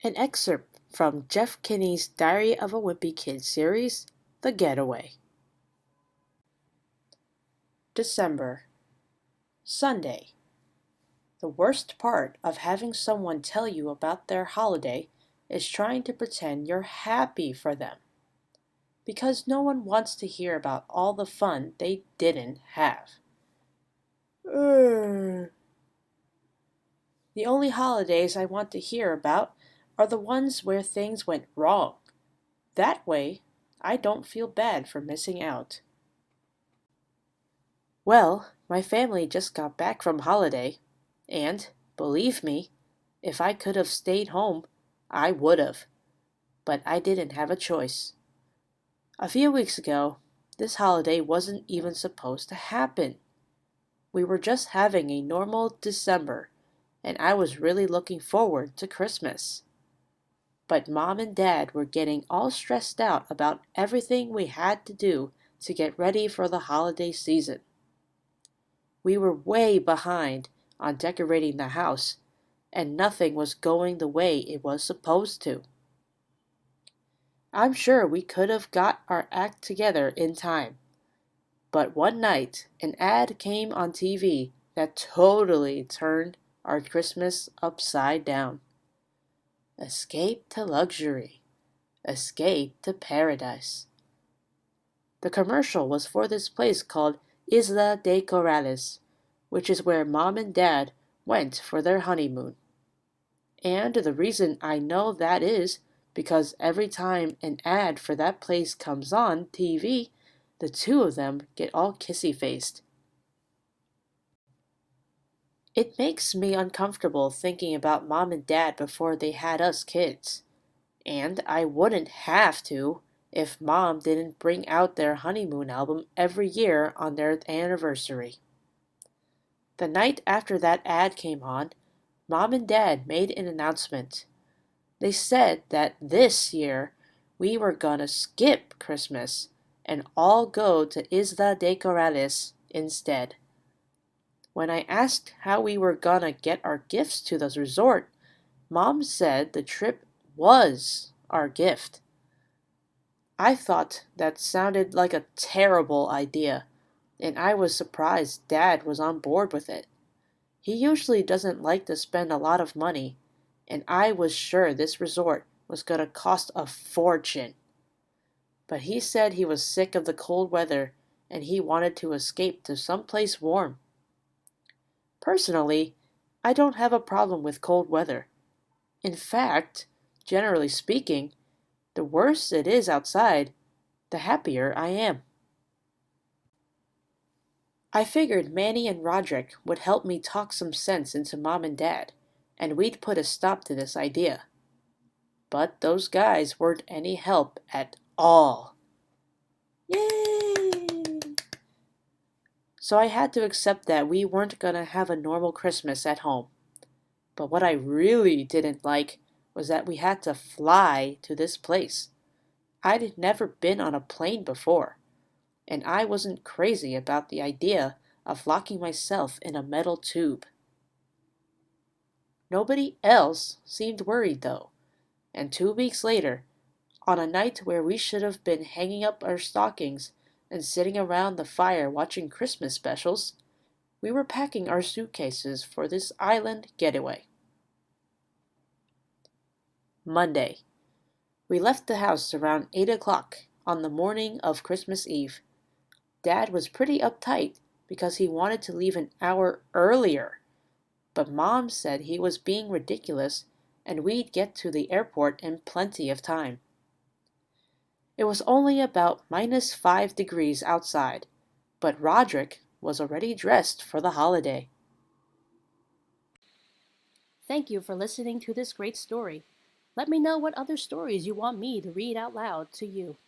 An excerpt from Jeff Kinney's Diary of a Wimpy Kid series, The Getaway. December. Sunday. The worst part of having someone tell you about their holiday is trying to pretend you're happy for them. Because no one wants to hear about all the fun they didn't have. The only holidays I want to hear about are the ones where things went wrong. That way, I don't feel bad for missing out. Well, my family just got back from holiday, and, believe me, if I could have stayed home, I would have. But I didn't have a choice. A few weeks ago, this holiday wasn't even supposed to happen. We were just having a normal December, and I was really looking forward to Christmas. But Mom and Dad were getting all stressed out about everything we had to do to get ready for the holiday season. We were way behind on decorating the house, and nothing was going the way it was supposed to. I'm sure we could have got our act together in time. But one night, an ad came on TV that totally turned our Christmas upside down. Escape to luxury. Escape to paradise. The commercial was for this place called Isla de Corrales, which is where Mom and Dad went for their honeymoon. And the reason I know that is because every time an ad for that place comes on TV, the two of them get all kissy-faced. It makes me uncomfortable thinking about Mom and Dad before they had us kids. And I wouldn't have to if Mom didn't bring out their honeymoon album every year on their anniversary. The night after that ad came on, Mom and Dad made an announcement. They said that this year we were gonna skip Christmas and all go to Isla de Corrales instead. When I asked how we were gonna get our gifts to the resort, Mom said the trip was our gift. I thought that sounded like a terrible idea, and I was surprised Dad was on board with it. He usually doesn't like to spend a lot of money, and I was sure this resort was going to cost a fortune. But he said he was sick of the cold weather and he wanted to escape to someplace warm. Personally, I don't have a problem with cold weather. In fact, generally speaking, the worse it is outside, the happier I am. I figured Manny and Roderick would help me talk some sense into Mom and Dad, and we'd put a stop to this idea. But those guys weren't any help at all. Yay! So I had to accept that we weren't gonna have a normal Christmas at home. But what I really didn't like was that we had to fly to this place. I'd never been on a plane before, and I wasn't crazy about the idea of locking myself in a metal tube. Nobody else seemed worried though, and 2 weeks later, on a night where we should have been hanging up our stockings and sitting around the fire watching Christmas specials, we were packing our suitcases for this island getaway. Monday. We left the house around 8 o'clock on the morning of Christmas Eve. Dad was pretty uptight because he wanted to leave an hour earlier, but Mom said he was being ridiculous and we'd get to the airport in plenty of time. It was only about -5 degrees outside, but Roderick was already dressed for the holiday. Thank you for listening to this great story. Let me know what other stories you want me to read out loud to you.